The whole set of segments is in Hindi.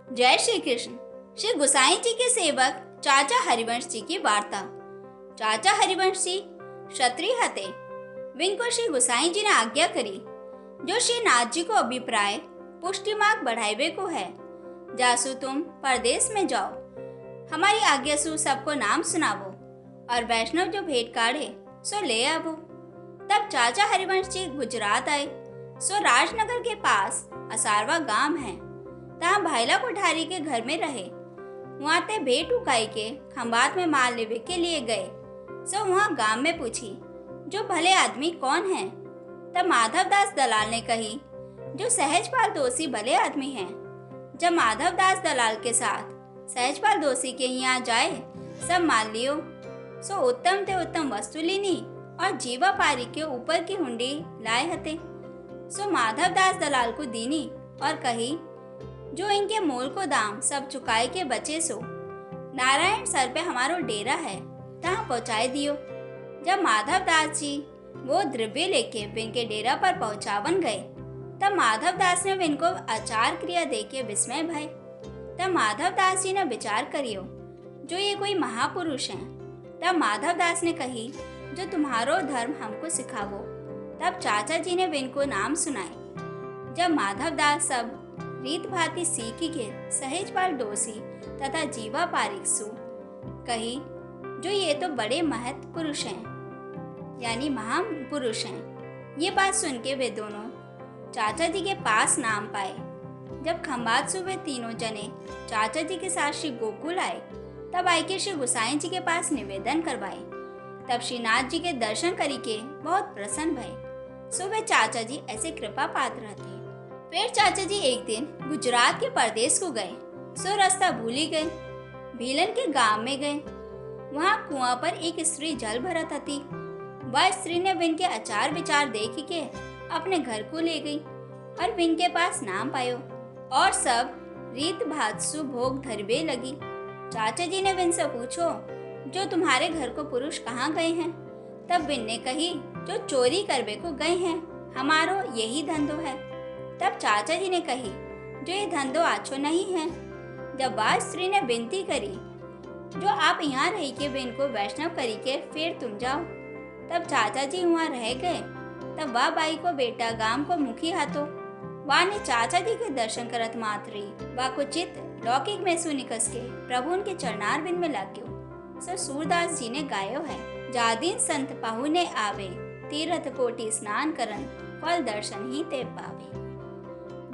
जय श्री कृष्ण। श्री गुसाई जी के सेवक चाचा हरिवंश जी की वार्ता। चाचा हरिवंश जी क्षत्रिय हते। विनको श्री गुसाई जी ने आज्ञा करी, जो श्री नाथ जी को अभिप्राय पुष्टि मार्ग बढ़ाइबे को है, जासु तुम परदेश में जाओ, हमारी आज्ञा सु सबको नाम सुनावो और वैष्णव जो भेंट काढ़े सो ले आवो। तब चाचा हरिवंश जी गुजरात आए। सो राजनगर के पास असारवा गांव है, तहाँ भाईला कोठारी के घर में रहे। वहाँ ते भेंट उकाई के खंबात में माल लेवे के लिए गए। सो वहाँ गांव में पूछी, जो भले आदमी कौन है? तब माधव दास दलाल ने कही, जो सहजपाल दोषी भले आदमी हैं। जब माधव दास दलाल के साथ सहजपाल दोषी के यहाँ जाए, सब माल लियो। सो उत्तम ते उत्तम वस्तु लीनी और जीवा पारी के ऊपर की हुंडी लाए हते। सो माधव दास दलाल को दीनी और कही, जो इनके मोल को दाम सब चुकाए के बचे सो नारायण सर पे हमारो डेरा है, तहाँ पहुँचाए दियो। जब माधव दास जी वो द्रव्य लेके विन के डेरा पर पहुँचावन गए, तब माधव दास ने विन को आचार क्रिया दे के विस्मय भय। तब माधव दास जी ने विचार करियो, जो ये कोई महापुरुष हैं। तब माधव दास ने कही, जो तुम्हारो धर्म हमको सिखावो। तब चाचा जी ने विन को नाम सुनाए। जब माधव दास सब रीत भांति सीख के सहजपाल दोषी तथा जीवा पारिक सु कही, जो ये तो बड़े महत पुरुष हैं, यानी महापुरुष हैं। ये बात सुन के वे दोनों चाचा जी के पास नाम पाए। जब खंबात सु वे तीनों जने चाचा जी के साथ श्री गोकुल आए, तब आई के श्री गुसाई जी के पास निवेदन करवाए। तब श्री नाथ जी के दर्शन करी के बहुत प्रसन्न भये। सो वे चाचा जी ऐसे कृपा पात्र थे। फिर चाचा जी एक दिन गुजरात के परदेश को गए। सो रास्ता भूली गए। भीलन के गांव में गए। वहाँ कुआं पर एक स्त्री जल भरत थी। वह स्त्री ने विन के आचार विचार देख के अपने घर को ले गई और विन के पास नाम पायो और सब रीत भातसु भोग धरबे लगी। चाचा जी ने विन से पूछो, जो तुम्हारे घर को पुरुष कहाँ गए हैं? तब विन ने कही, जो चोरी करबे को गए हैं, हमारो यही धंधो है। तब चाचा जी ने कही, जो ये धंधो आछो नहीं है। जब वह स्त्री ने विनती करी, जो आप यहाँ रही के विन को वैष्णव करी के फिर तुम जाओ। तब चाचा जी वहाँ रह गए। तब वह बाई को बेटा गांव को मुखी हाथो। वह ने चाचा जी के दर्शन करत मात्री वह को चित लौकिक में सुनिकस के प्रभु उनके चरणार बिन में लाग्यो। सो सूरदास जी ने गायो है, जादिन संत पाहुने आवे, तीर्थ कोटि स्नान करन, फल दर्शन ही ते पावे।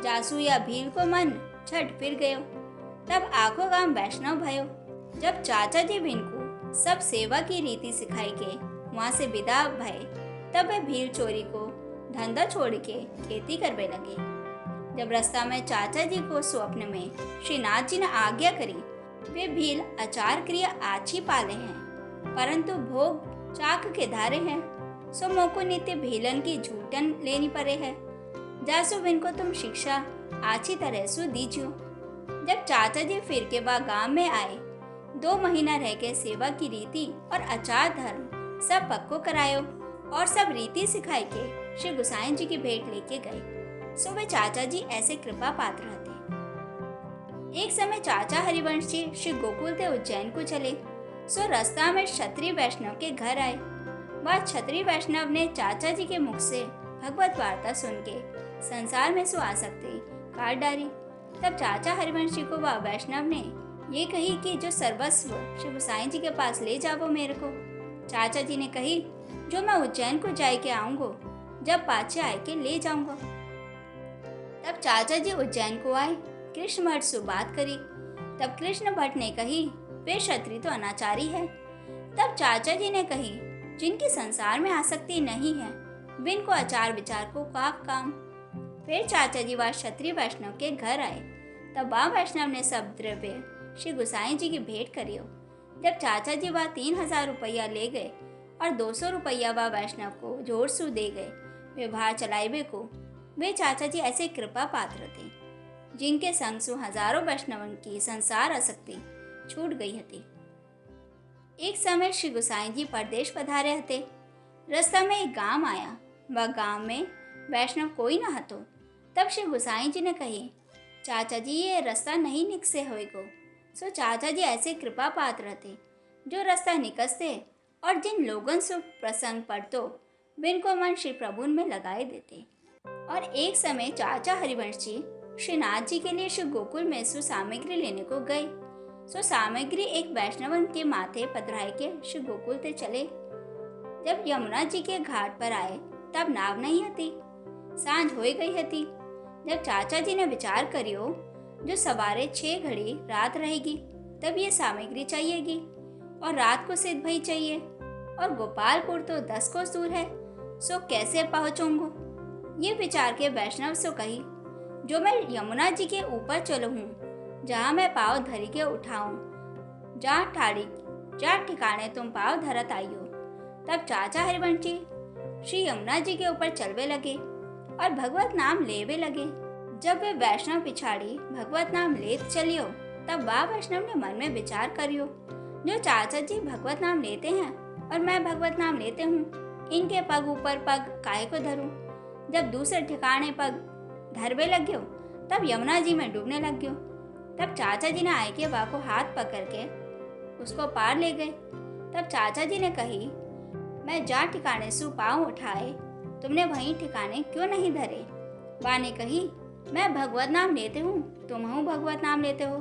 जासू या भील को मन छट फिर गयो। तब आखो गांव वैष्णव भयो। जब चाचा जी विन को सब सेवा की रीति सिखाई के वहाँ से विदा भय, तब वे भील चोरी को धंधा छोड़ के खेती करने लगे। जब रास्ता में चाचा जी को स्वप्न में श्री नाथ जी ने आज्ञा करी, वे भील आचार क्रिया आछी पाले हैं, परंतु भोग चाक के धारे हैं। सो मोको नित्य भीलन की झूठन लेनी पड़े है। जासु विन को तुम शिक्षा आछी तरह सु दीजियो। जब चाचा जी फिर के बाद गांव में आए, 2 महीना रह के सेवा की रीति और आचार धर्म सब पक्को करायो और सब रीति सिखाई के श्री गुसाई जी की भेंट लेके गए। सो वे चाचा जी ऐसे कृपा पात्र थे। एक समय चाचा हरिवंश जी श्री गोकुल से उज्जैन को चले। सो रास्ता में क्षत्रिय वैष्णव के घर आए। वह क्षत्रिय वैष्णव ने चाचा जी के मुख से भगवत वार्ता सुन के संसार में सो आसक्ति काट डाली। तब चाचा हरिवंश जी को वह वैष्णव ने ये कही कि जो सर्वस्व श्री गुसाई जी के पास ले जाओ मेरे को। चाचा जी ने कही, जो मैं उज्जैन को जाए के आऊंगा, जब पाछे आए के ले जाऊंगा। तब चाचा जी उज्जैन को आए, कृष्ण भट्ट से बात करी। तब कृष्ण भट्ट ने कही, वे क्षत्रिय तो अनाचारी है। तब चाचा जी ने कही, जिनकी संसार में आसक्ति नहीं है, विन को आचार विचार को काम। फिर चाचा जी वह क्षत्रिय वैष्णव के घर आए। तब वह वैष्णव ने सब द्रव्य श्री गुसाई जी की भेंट करियो। जब चाचा जी वह 3000 रुपया ले गए और 200 रुपया वह वैष्णव को जोर सु दे गए व्यवहार चलाइबे को। वे चाचा जी ऐसे कृपा पात्र थे, जिनके संग सु हजारों वैष्णवन की संसार आसक्ति छूट गई हती। एक समय श्री गुसाई जी परदेश पधारे हते। रास्ता में एक गांव आया। वह गांव में वैष्णव कोई न हतो। तब श्री गुसाई जी ने कही, चाचा जी ये रास्ता नहीं निकसे होएगो। सो चाचा जी ऐसे कृपा पात्र थे जो रास्ता निकसते और जिन लोगन से प्रसंग पड़तो बिन को मन श्री प्रभु में लगाए देते। और एक समय चाचा हरिवंश जी श्रीनाथ जी के लिए श्री गोकुल में सु सामग्री लेने को गए। सो सामग्री एक वैष्णवन के माथे पधराए के श्री गोकुल ते चले। जब यमुना जी के घाट पर आए तब नाव नहीं हती, सांझ हो गई हती। जब चाचा जी ने विचार करियो जो सवारे 6 घड़ी रात रहेगी तब ये सामग्री चाहिएगी और रात को सिद्ध भई चाहिए और गोपालपुर तो 10 कोस दूर है, सो कैसे पहुंचूंगो। ये विचार के वैष्णव से कही जो मैं यमुना जी के ऊपर चलो हूँ, जहाँ मैं पाँव धरी के उठाऊं, जहाँ ठिकाने तुम पाँव धरत आइयो। तब चाचा हरिवंश जी श्री यमुना जी के ऊपर चलवे लगे और भगवत नाम लेवे लगे। जब वे वैष्णव पिछाड़ी भगवत नाम लेत चलियो तब वह वैष्णव ने मन में विचार करियो जो चाचा जी भगवत नाम लेते हैं और मैं भगवत नाम लेते हूँ, इनके पग ऊपर पग काहे को धरूं। जब दूसरे ठिकाने पग धरवे लग गयो तब यमुना जी में डूबने लग गयो। तब चाचा जी ने आए के बा को हाथ पकड़ के उसको पार ले गए। तब चाचा जी ने कही मैं जा ठिकाने सु पाँव उठाए तुमने वहीं ठिकाने क्यों नहीं धरे। बा ने कही मैं भगवत नाम लेते हूँ, तुम हूँ भगवत नाम लेते हो।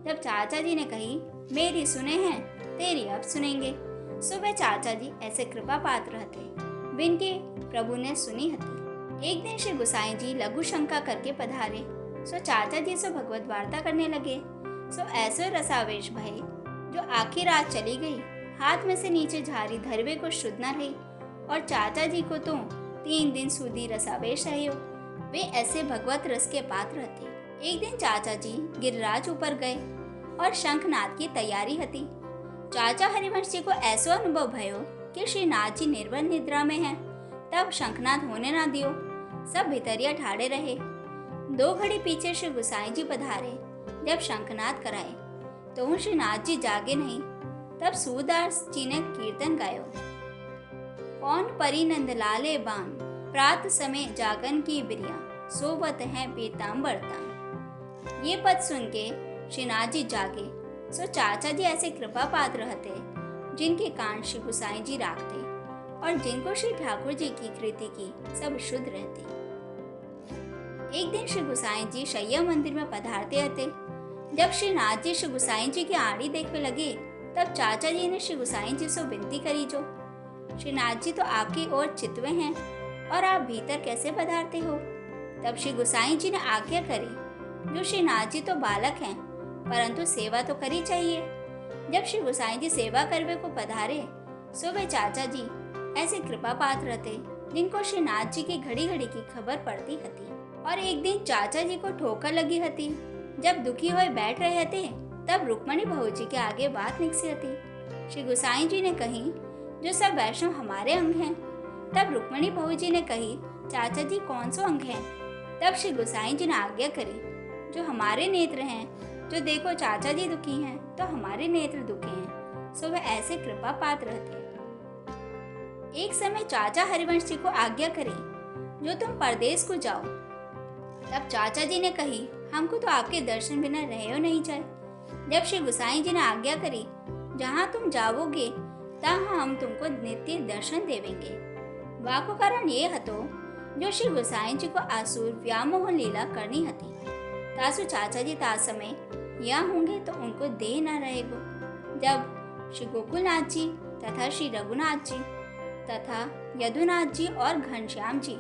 जब चाचा जी ने कही मेरी सुने हैं तेरी अब सुनेंगे। सो वे चाचा जी ऐसे कृपा पात्र हते बिन के प्रभु ने सुनी हती। एक दिन श्री गुसाई जी लघु शंका करके पधारे। सो चाचा जी से भगवत वार्ता करने लगे। सो ऐसे रसावेश भय जो आखिर रात चली गई, हाथ में से नीचे झारी धरवे को शुद्ध न रही और चाचा जी को तो 3 दिन सूदी रसावेश रहे। वे ऐसे भगवत रस के पात्र थे। एक दिन चाचा जी गिरिराज ऊपर गए और शंखनाद की तैयारी हती। चाचा हरिवंश जी को ऐसा अनुभव भयो कि श्रीनाथ जी निर्बल निद्रा में हैं। तब शंखनाद होने ना दियो, सब भितरिया ठाड़े रहे। 2 घड़ी पीछे श्री गुसाई जी पधारे। जब शंखनाद कराए तो श्रीनाथ जी जागे नहीं। तब सूरदास जी ने कीर्तन गायो कौन परी नंदलाले बान प्रात समय जागन की बिरिया सोवत है पीताम्बरता। ये पद सुन के श्रीनाथ जी जागे। सो चाचा जी ऐसे कृपा पात्र हते जिनके कान श्री गुसाई जी राखते और जिनको श्री ठाकुर जी की कृति की सब शुद्ध रहते। एक दिन श्री गुसाई जी शैया मंदिर में पधारते हते। जब श्रीनाथ जी श्री गुसाई जी की आड़ी देखने लगे तब चाचा जी ने श्री गुसाई जी से विनती करी जो श्रीनाथ जी तो आपकी ओर चितवे हैं और आप भीतर कैसे पधारते हो। तब श्री गुसाई जी ने आज्ञा करी जो श्रीनाथ जी तो बालक हैं परंतु सेवा तो करी चाहिए। जब श्री गुसाई जी सेवा करवे को पधारे सो वे चाचा जी ऐसे कृपा पात्र थे जिनको श्रीनाथ जी की घड़ी घड़ी की खबर पड़ती हती। और एक दिन चाचा जी को ठोकर लगी हती। जब दुखी हुए बैठ रहे थे तब रुक्मणी बहू जी के आगे बात निकसी हती। श्री गुसाई जी ने कही जो सब वैष्णव हमारे अंग हैं। तब रुक्मणी बहू जी ने कही चाचा जी कौन सो अंग हैं। तब श्री गुसाई जी ने आज्ञा करी जो हमारे नेत्र हैं, जो देखो चाचा जी दुखी हैं तो हमारे नेत्र दुखी हैं। सो वे ऐसे कृपा पात्र थे। एक समय चाचा हरिवंश जी को आज्ञा करी जो तुम परदेश को जाओ। तब चाचा जी ने कही हमको तो आपके दर्शन बिना रहे हो नहीं जाए। जब श्री गुसाई जी ने आज्ञा करी जहाँ तुम जाओगे तहाँ हम तुमको नित्य दर्शन देवेंगे। वाको कारण ये हतो जो श्री गुसाई जी को आसुर व्यामोह लीला करनी हती। तासु चाचा जी ता समय यहाँ होंगे तो उनको देह न रहेगो। जब श्री गोकुलनाथ जी तथा श्री रघुनाथ जी तथा यदुनाथ जी और घनश्याम जी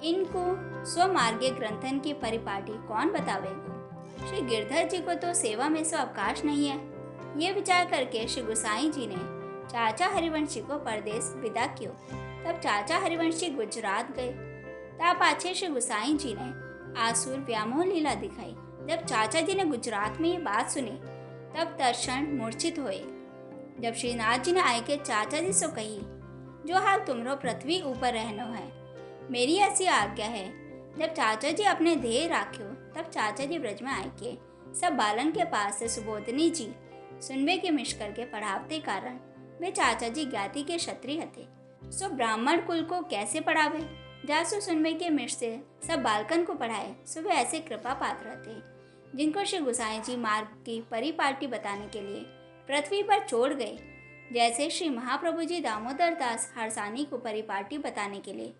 इनको स्वमार्गीय ग्रंथन की परिपाटी कौन बतावेगो। श्री गिरधर जी को तो सेवा में से अवकाश नहीं है। ये विचार करके श्री गुसाई जी ने चाचा हरिवंश जी को परदेश विदा कियो। तब चाचा हरिवंश जी गुजरात गए। तब पाछे श्री गुसाई जी ने आसुर व्यामोह लीला दिखाई। जब चाचा जी ने गुजरात में ये बात सुनी तब तत्क्षण मूर्छित हुए। जब श्रीनाथ जी ने आए के चाचा जी से कही जो हाल तुमरो पृथ्वी ऊपर रहनो है, मेरी ऐसी आज्ञा है। जब चाचा जी अपने ध्येय राख्यो तब चाचा जी ब्रज में आए के सब बालन के पास से सुबोधनी जी सुनबे के मिश करके पढ़ावते कारण वे चाचा जी ज्ञाति के क्षत्रिय हते। सो ब्राह्मण कुल को कैसे पढ़ावे। जासु सुनबे के मिश से सब बालकन को पढ़ाए। सो वे ऐसे कृपा पात्र थे जिनको श्री गोसाई जी मार्ग की परिपाटी बताने के लिए पृथ्वी पर छोड़ गए, जैसे श्री महाप्रभु जी दामोदर दास हरसानी को परिपाटी बताने के लिए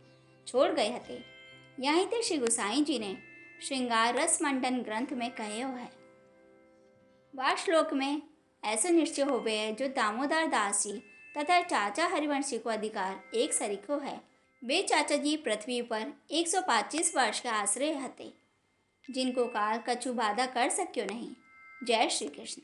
छोड़ गए थे। यहीं ते श्री गोसाई जी ने श्रृंगार रस मंडन ग्रंथ में कहे है। वह श्लोक में ऐसे निश्चय हो गए जो दामोदर दास जी तथा चाचा हरिवंशी को अधिकार एक सरीखो है। वे चाचा जी पृथ्वी पर 125 वर्ष का आश्रय हते, जिनको काल कछु बाधा कर सक्यो नहीं। जय श्री कृष्ण।